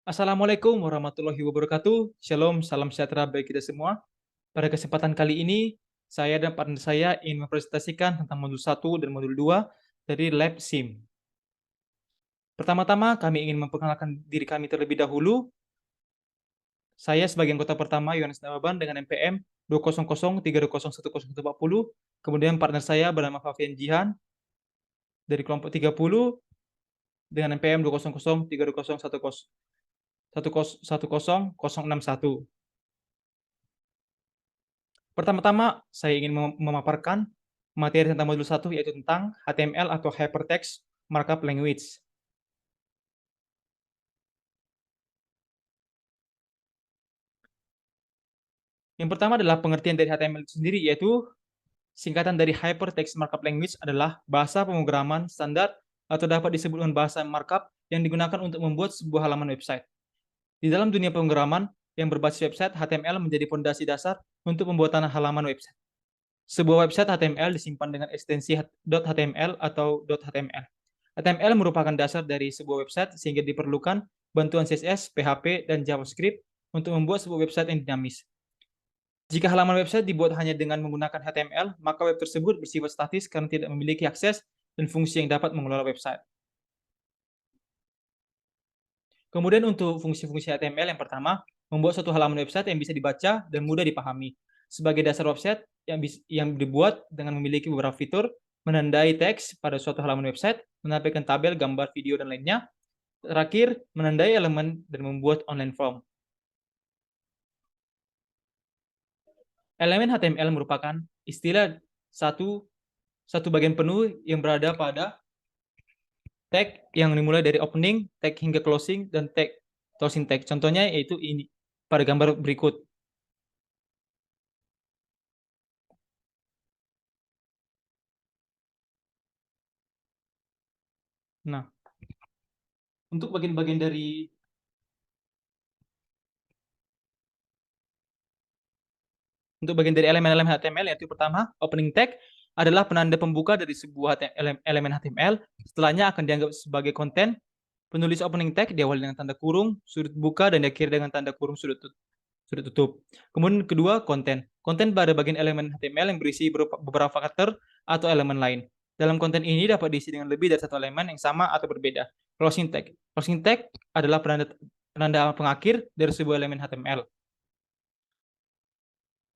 Assalamualaikum warahmatullahi wabarakatuh. Shalom, salam sejahtera bagi kita semua. Pada kesempatan kali ini, saya dan partner saya ingin mempresentasikan tentang modul 1 dan modul 2 dari Lab SIM. Pertama-tama, kami ingin memperkenalkan diri kami terlebih dahulu. Saya sebagai anggota pertama, Yohanes Nababan dengan NPM 20032011040. Kemudian partner saya bernama Fabian Jihan dari kelompok 30 dengan NPM 20032011061. Pertama-tama, saya ingin memaparkan materi tentang modul 1, yaitu tentang HTML atau Hypertext Markup Language. Yang pertama adalah pengertian dari HTML itu sendiri, yaitu singkatan dari Hypertext Markup Language adalah bahasa pemrograman standar atau dapat disebut dengan bahasa markup yang digunakan untuk membuat sebuah halaman website. Di dalam dunia pemrograman yang berbasis website, HTML menjadi fondasi dasar untuk pembuatan halaman website. Sebuah website HTML disimpan dengan ekstensi .html atau .html. HTML merupakan dasar dari sebuah website sehingga diperlukan bantuan CSS, PHP, dan JavaScript untuk membuat sebuah website yang dinamis. Jika halaman website dibuat hanya dengan menggunakan HTML, maka web tersebut bersifat statis karena tidak memiliki akses dan fungsi yang dapat mengelola website. Kemudian untuk fungsi-fungsi HTML, yang pertama, membuat suatu halaman website yang bisa dibaca dan mudah dipahami. Sebagai dasar website yang dibuat dengan memiliki beberapa fitur, menandai teks pada suatu halaman website, menampilkan tabel, gambar, video, dan lainnya. Terakhir, menandai elemen dan membuat online form. Elemen HTML merupakan istilah satu bagian penuh yang berada pada tag yang dimulai dari opening, tag hingga closing, dan tag closing tag. Contohnya yaitu ini pada gambar berikut. Nah, untuk bagian-bagian dari elemen-elemen HTML, yaitu pertama, opening tag adalah penanda pembuka dari sebuah elemen HTML. Setelahnya akan dianggap sebagai konten. Penulis opening tag diawali dengan tanda kurung, sudut buka, dan diakhiri dengan tanda kurung, sudut tutup. Kemudian kedua, konten. Konten pada bagian elemen HTML yang berisi beberapa karakter atau elemen lain. Dalam konten ini dapat diisi dengan lebih dari satu elemen yang sama atau berbeda. Closing tag. Closing tag adalah penanda pengakhir dari sebuah elemen HTML.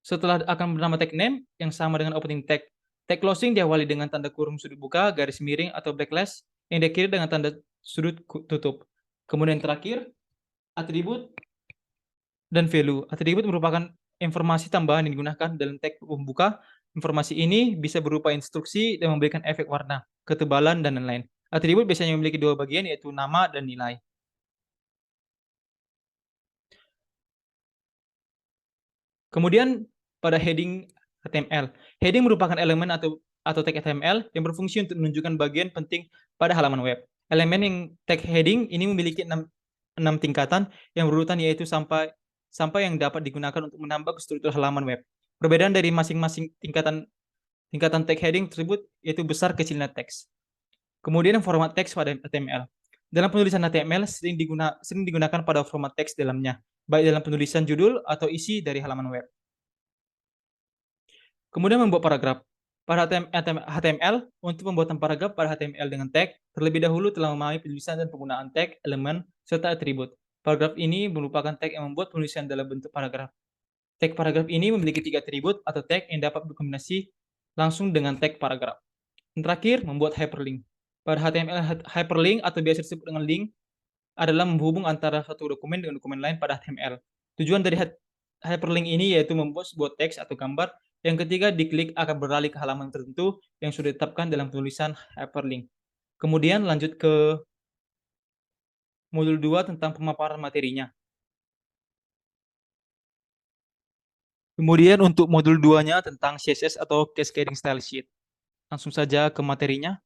Setelah akan bernama tag name yang sama dengan opening tag. Tag closing diawali dengan tanda kurung sudut buka, garis miring, atau backslash yang diakhiri dengan tanda sudut tutup. Kemudian terakhir, atribut dan value. Atribut merupakan informasi tambahan yang digunakan dalam tag pembuka. Informasi ini bisa berupa instruksi dan memberikan efek warna, ketebalan, dan lain-lain. Atribut biasanya memiliki dua bagian, yaitu nama dan nilai. Kemudian pada heading HTML. Heading merupakan elemen atau tag HTML yang berfungsi untuk menunjukkan bagian penting pada halaman web. Elemen yang tag heading ini memiliki 6 tingkatan yang berurutan, yaitu sampai yang dapat digunakan untuk menambah struktur halaman web. Perbedaan dari masing-masing tingkatan tag heading tersebut yaitu besar kecilnya teks. Kemudian format teks pada HTML. Dalam penulisan HTML sering digunakan pada format teks dalamnya, baik dalam penulisan judul atau isi dari halaman web. Kemudian membuat paragraf. Pada HTML, untuk pembuatan paragraf pada HTML dengan tag, terlebih dahulu telah memahami penulisan dan penggunaan tag, elemen, serta atribut. Paragraf ini merupakan tag yang membuat penulisan dalam bentuk paragraf. Tag paragraf ini memiliki 3 atribut atau tag yang dapat berkombinasi langsung dengan tag paragraf. Dan terakhir, membuat hyperlink. Pada HTML, hyperlink atau biasa disebut dengan link adalah menghubung antara satu dokumen dengan dokumen lain pada HTML. Tujuan dari hyperlink ini yaitu membuat sebuah teks atau gambar yang ketika diklik akan beralih ke halaman tertentu yang sudah ditetapkan dalam penulisan hyperlink. Kemudian lanjut ke modul 2 tentang pemaparan materinya. Kemudian untuk modul 2-nya tentang CSS atau Cascading Style Sheet. Langsung saja ke materinya.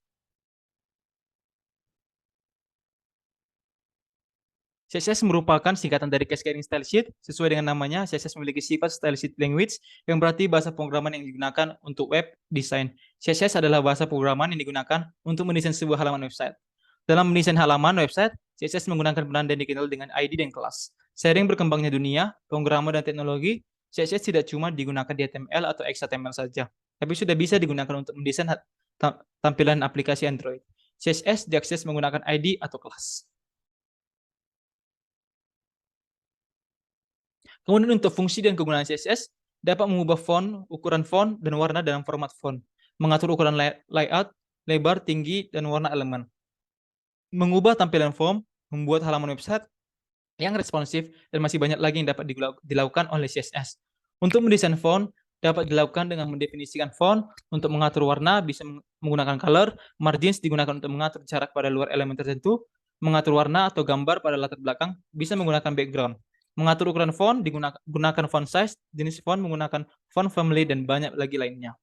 CSS merupakan singkatan dari Cascading Style Sheet. Sesuai dengan namanya, CSS memiliki sifat style sheet language yang berarti bahasa pemrograman yang digunakan untuk web design. CSS adalah bahasa pemrograman yang digunakan untuk mendesain sebuah halaman website. Dalam mendesain halaman website, CSS menggunakan penanda yang dikenal dengan ID dan kelas. Seiring berkembangnya dunia, pemrograman dan teknologi, CSS tidak cuma digunakan di HTML atau XHTML saja, tapi sudah bisa digunakan untuk mendesain tampilan aplikasi Android. CSS diakses menggunakan ID atau kelas. Kemudian untuk fungsi dan kegunaan CSS, dapat mengubah font, ukuran font, dan warna dalam format font, mengatur ukuran layout, lebar, tinggi, dan warna elemen, mengubah tampilan form, membuat halaman website yang responsif, dan masih banyak lagi yang dapat dilakukan oleh CSS. Untuk mendesain font, dapat dilakukan dengan mendefinisikan font, untuk mengatur warna, bisa menggunakan color, margins digunakan untuk mengatur jarak pada luar elemen tertentu, mengatur warna atau gambar pada latar belakang, bisa menggunakan background. Mengatur ukuran font, digunakan font size, jenis font menggunakan font family, dan banyak lagi lainnya.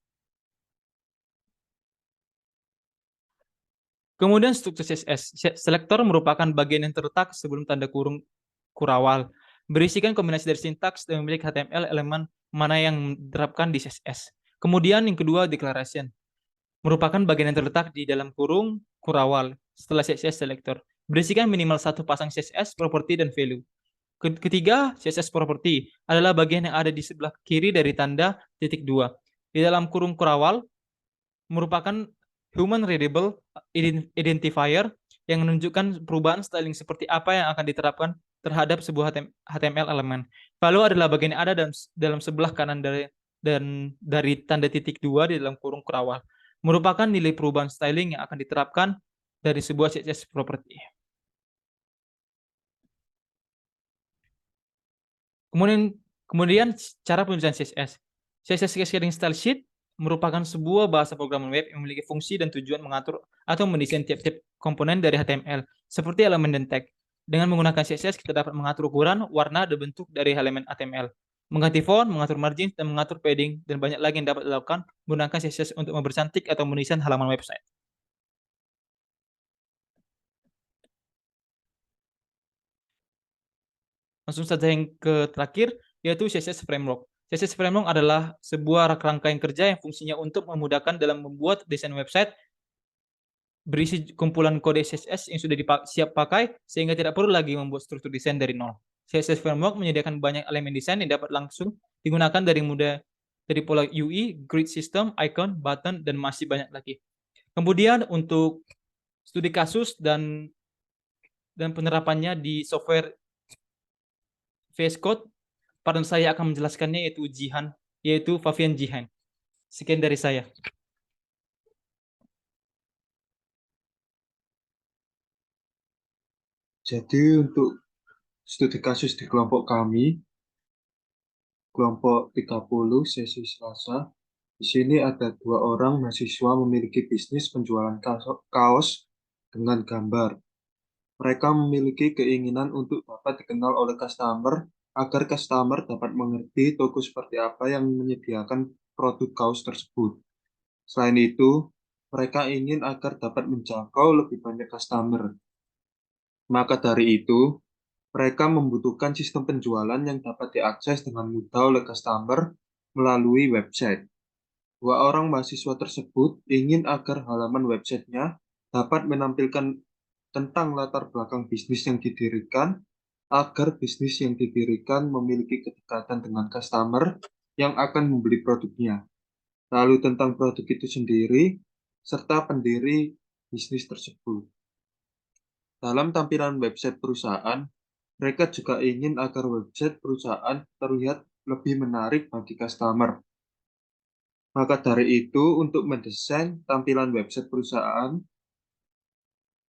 Kemudian struktur CSS. Selektor merupakan bagian yang terletak sebelum tanda kurung kurawal. Berisikan kombinasi dari sintaks dan memiliki HTML elemen mana yang diterapkan di CSS. Kemudian yang kedua, declaration. Merupakan bagian yang terletak di dalam kurung kurawal setelah CSS selector. Berisikan minimal satu pasang CSS, property, dan value. Ketiga, CSS property adalah bagian yang ada di sebelah kiri dari tanda titik dua. Di dalam kurung kurawal, merupakan human readable identifier yang menunjukkan perubahan styling seperti apa yang akan diterapkan terhadap sebuah HTML elemen. Lalu adalah bagian yang ada dalam sebelah kanan dari tanda titik dua di dalam kurung kurawal. Merupakan nilai perubahan styling yang akan diterapkan dari sebuah CSS property. Kemudian cara penulisan CSS. CSS Cascading Style Sheet merupakan sebuah bahasa programan web yang memiliki fungsi dan tujuan mengatur atau mendesain tiap-tiap komponen dari HTML, seperti elemen dan tag. Dengan menggunakan CSS, kita dapat mengatur ukuran, warna, dan bentuk dari elemen HTML, mengganti font, mengatur margin, dan mengatur padding, dan banyak lagi yang dapat dilakukan menggunakan CSS untuk mempercantik atau mendesain halaman website. Langsung saja yang ke terakhir, yaitu CSS Framework. CSS Framework adalah sebuah rangkaian kerja yang fungsinya untuk memudahkan dalam membuat desain website berisi kumpulan kode CSS yang sudah siap pakai, sehingga tidak perlu lagi membuat struktur desain dari nol. CSS Framework menyediakan banyak elemen desain yang dapat langsung digunakan dari pola UI, grid system, icon, button, dan masih banyak lagi. Kemudian untuk studi kasus dan penerapannya di software VS Code, partner saya akan menjelaskannya yaitu Fabian Jihan. Sekian dari saya. Jadi untuk studi kasus di kelompok kami, kelompok 30 sesi Selasa, di sini ada 2 orang mahasiswa memiliki bisnis penjualan kaos dengan gambar. Mereka memiliki keinginan untuk dapat dikenal oleh customer agar customer dapat mengerti toko seperti apa yang menyediakan produk kaos tersebut. Selain itu, mereka ingin agar dapat menjangkau lebih banyak customer. Maka dari itu, mereka membutuhkan sistem penjualan yang dapat diakses dengan mudah oleh customer melalui website. 2 orang mahasiswa tersebut ingin agar halaman websitenya dapat menampilkan tentang latar belakang bisnis yang didirikan, agar bisnis yang didirikan memiliki kedekatan dengan customer yang akan membeli produknya, lalu tentang produk itu sendiri, serta pendiri bisnis tersebut. Dalam tampilan website perusahaan, mereka juga ingin agar website perusahaan terlihat lebih menarik bagi customer. Maka dari itu, untuk mendesain tampilan website perusahaan,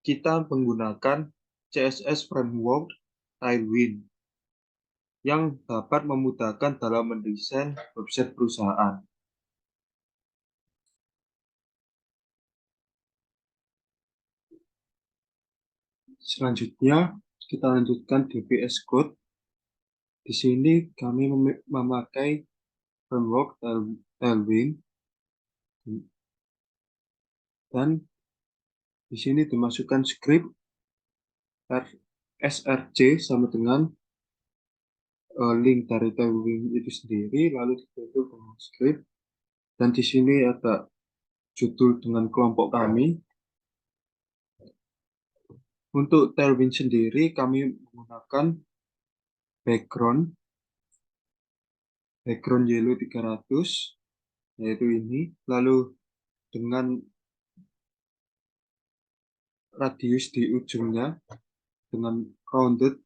kita menggunakan CSS Framework Tailwind yang dapat memudahkan dalam mendesain website perusahaan. Selanjutnya, kita lanjutkan di VS Code. Di sini kami memakai framework Tailwind dan di sini dimasukkan script src sama dengan link dari Tailwind itu sendiri, lalu ditutup dengan script, dan di sini ada judul dengan kelompok kami. Untuk Tailwind sendiri kami menggunakan background yellow 300, yaitu ini, lalu dengan radius di ujungnya dengan rounded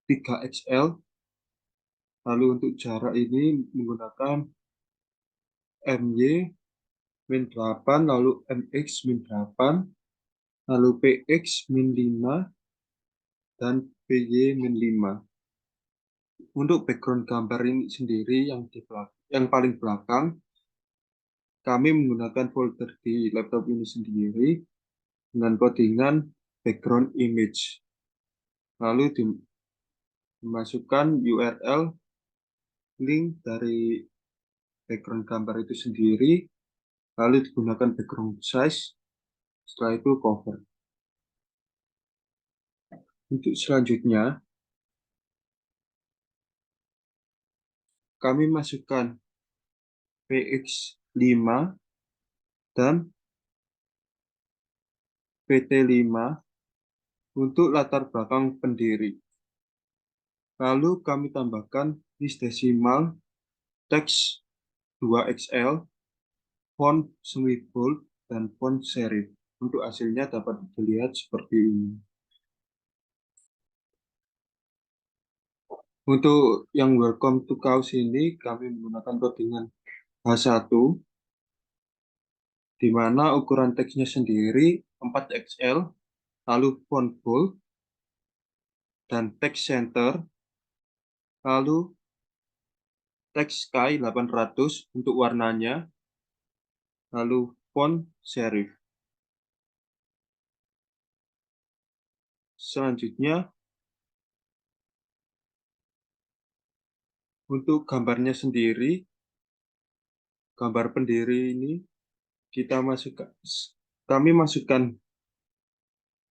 3XL. Lalu untuk jarak ini menggunakan MY-8, lalu MX-8, lalu PX-5, dan PY-5. Untuk background gambar ini sendiri yang paling belakang, kami menggunakan folder di laptop ini sendiri dengan codingan background image. Lalu dimasukkan URL link dari background gambar itu sendiri, lalu digunakan background size, setelah itu cover. Untuk selanjutnya, kami masukkan PX5 dan PT5 untuk latar belakang pendiri. Lalu kami tambahkan list desimal, teks 2XL, font semi-bold, dan font serif. Untuk hasilnya dapat dilihat seperti ini. Untuk yang welcome to Chaos ini, kami menggunakan codingan H1, di mana ukuran teksnya sendiri 4XL, lalu font bold, dan text center, lalu text sky 800 untuk warnanya, lalu font serif. Selanjutnya, untuk gambarnya sendiri, gambar pendiri ini kami masukkan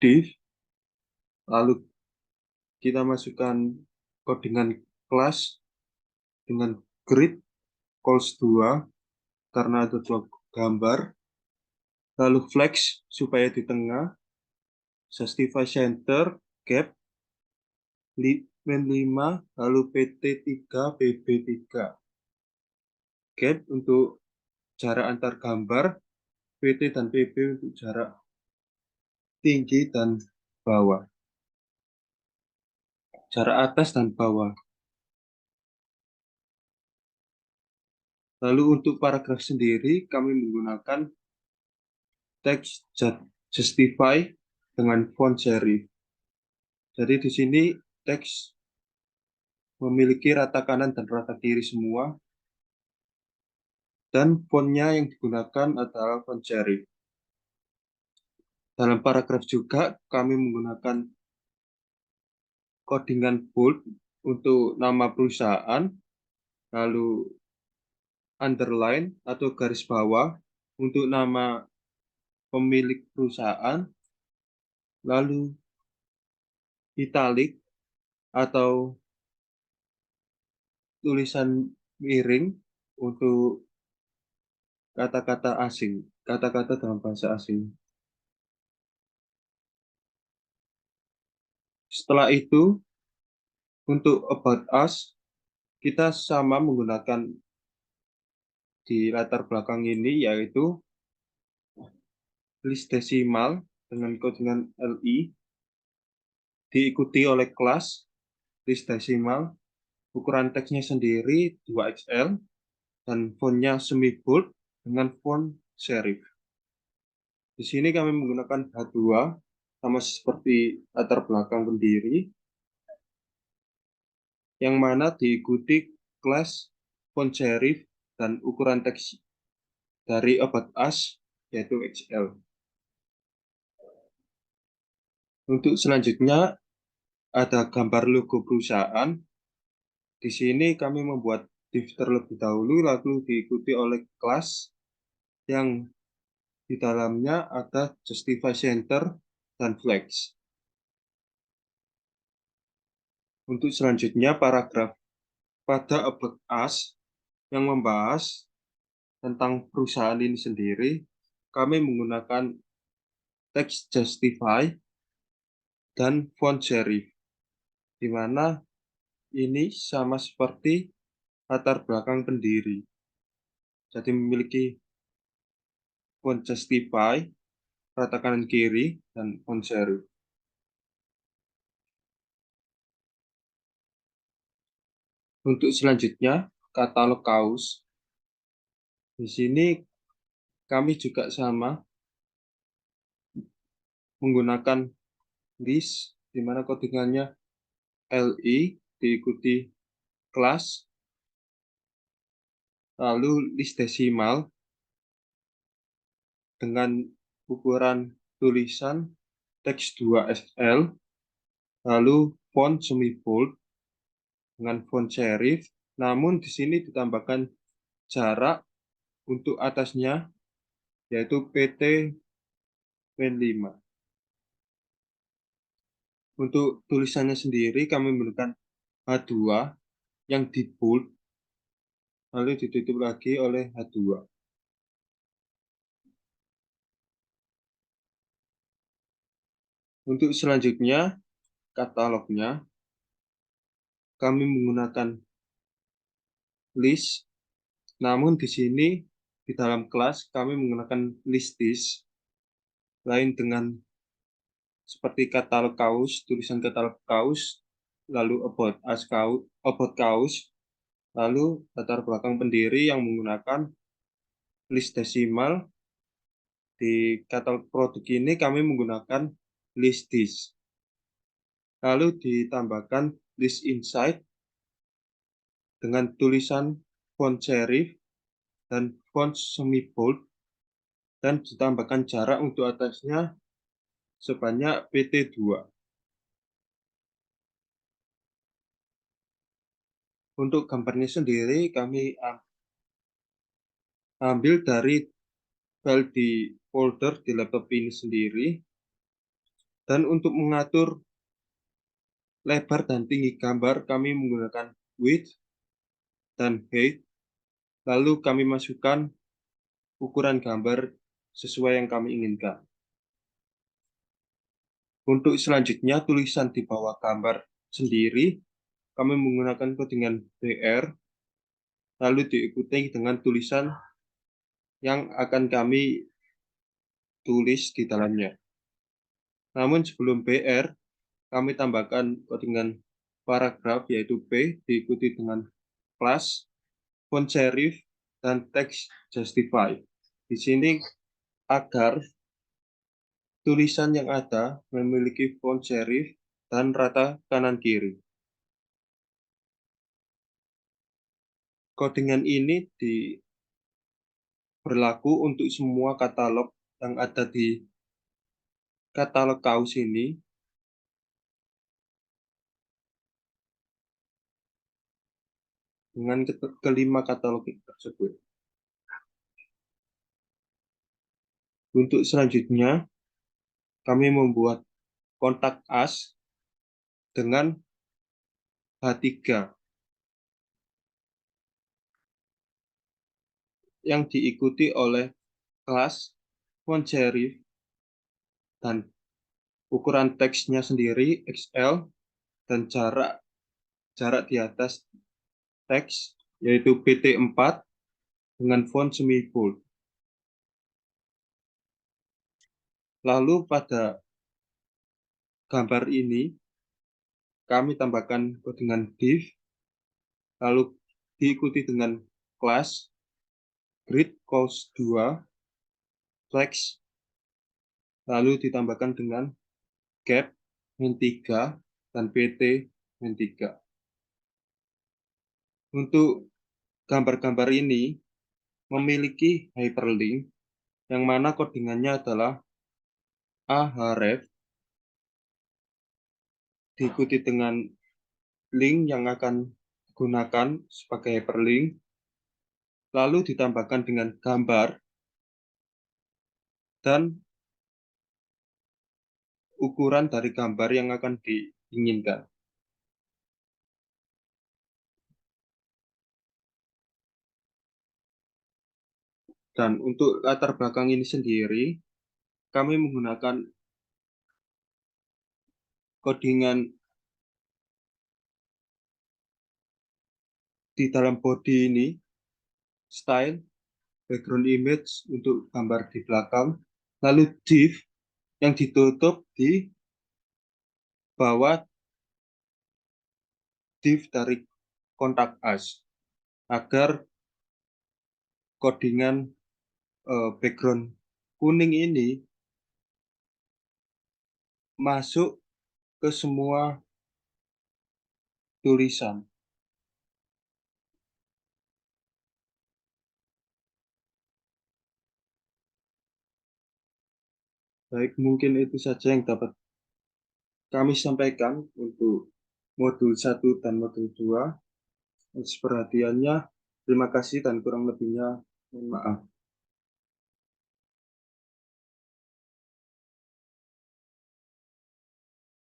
div, lalu kita masukkan codingan kelas dengan grid calls 2 karena ada 2 gambar, lalu flex supaya di tengah, justify center, gap, min 5, lalu PT3, PB3. Gap untuk jarak antar gambar, PT dan PB untuk jarak tinggi dan bawah, jarak atas dan bawah. Lalu untuk paragraf sendiri, kami menggunakan text justify dengan font serif. Jadi di sini teks memiliki rata kanan dan rata kiri semua, dan fontnya yang digunakan adalah font serif. Dalam paragraf juga kami menggunakan codingan bold untuk nama perusahaan, lalu underline atau garis bawah untuk nama pemilik perusahaan, lalu italic atau tulisan miring untuk kata-kata asing, kata-kata dalam bahasa asing. Setelah itu, untuk about us, kita sama menggunakan di latar belakang ini, yaitu list desimal dengan codingan LI, diikuti oleh kelas list desimal, ukuran teksnya sendiri 2XL, dan fontnya semi bold dengan font serif. Di sini kami menggunakan H2 sama seperti latar belakang pendiri, yang mana diikuti kelas font serif dan ukuran teks dari about us yaitu XL. Untuk selanjutnya ada gambar logo perusahaan. Di sini kami membuat div terlebih dahulu, lalu diikuti oleh kelas yang di dalamnya ada justify center dan flex. Untuk selanjutnya paragraf pada about us yang membahas tentang perusahaan ini sendiri, kami menggunakan text justify dan font serif, di mana ini sama seperti latar belakang pendiri. Jadi memiliki font Justify, rata kanan kiri, dan font serif. Untuk selanjutnya, katalog kaos. Di sini kami juga sama menggunakan list, di mana codingannya LI, diikuti kelas, lalu list desimal dengan ukuran tulisan teks 2XL, lalu font semi bold dengan font serif, namun di sini ditambahkan jarak untuk atasnya, yaitu PT Pen 5. Untuk tulisannya sendiri kami menggunakan H2 yang di bold, lalu ditutup lagi oleh H2. Untuk selanjutnya, katalognya, kami menggunakan list, namun di sini di dalam kelas kami menggunakan listis, lain dengan seperti katalog kaos, tulisan katalog kaos, lalu about kaos, lalu latar belakang pendiri yang menggunakan list desimal. Di katalog produk ini kami menggunakan listis. Lalu ditambahkan list insight dengan tulisan font serif dan font semi bold, dan ditambahkan jarak untuk atasnya sebanyak PT2. Untuk gambarnya sendiri kami ambil dari file di folder di laptop ini sendiri, dan untuk mengatur lebar dan tinggi gambar kami menggunakan width dan height, lalu kami masukkan ukuran gambar sesuai yang kami inginkan. Untuk selanjutnya, tulisan di bawah gambar sendiri kami menggunakan codingan BR, lalu diikuti dengan tulisan yang akan kami tulis di dalamnya. Namun sebelum BR, kami tambahkan codingan paragraf, yaitu P, diikuti dengan class, font serif, dan teks justify. Di sini agar tulisan yang ada memiliki font serif dan rata kanan kiri. Codingan ini berlaku untuk semua katalog yang ada di katalog kaos ini, dengan kelima katalog tersebut. Untuk selanjutnya, kami membuat kontak as dengan H3 yang diikuti oleh kelas, font serif, dan ukuran teksnya sendiri XL, dan jarak di atas teks yaitu PT4 dengan font semi bold. Lalu pada gambar ini kami tambahkan codingan div, lalu diikuti dengan kelas, grid cos 2, flex, lalu ditambahkan dengan gap min3 dan pt min3. Untuk gambar-gambar ini memiliki hyperlink yang mana codingannya adalah ahref, diikuti dengan link yang akan digunakan sebagai hyperlink, lalu ditambahkan dengan gambar dan ukuran dari gambar yang akan diinginkan. Dan untuk latar belakang ini sendiri, kami menggunakan codingan di dalam body ini, style, background image untuk gambar di belakang, lalu div yang ditutup di bawah div dari kontak us agar codingan background kuning ini masuk ke semua tulisan. Baik, mungkin itu saja yang dapat kami sampaikan untuk modul 1 dan modul 2. Atas perhatiannya, terima kasih dan kurang lebihnya mohon maaf.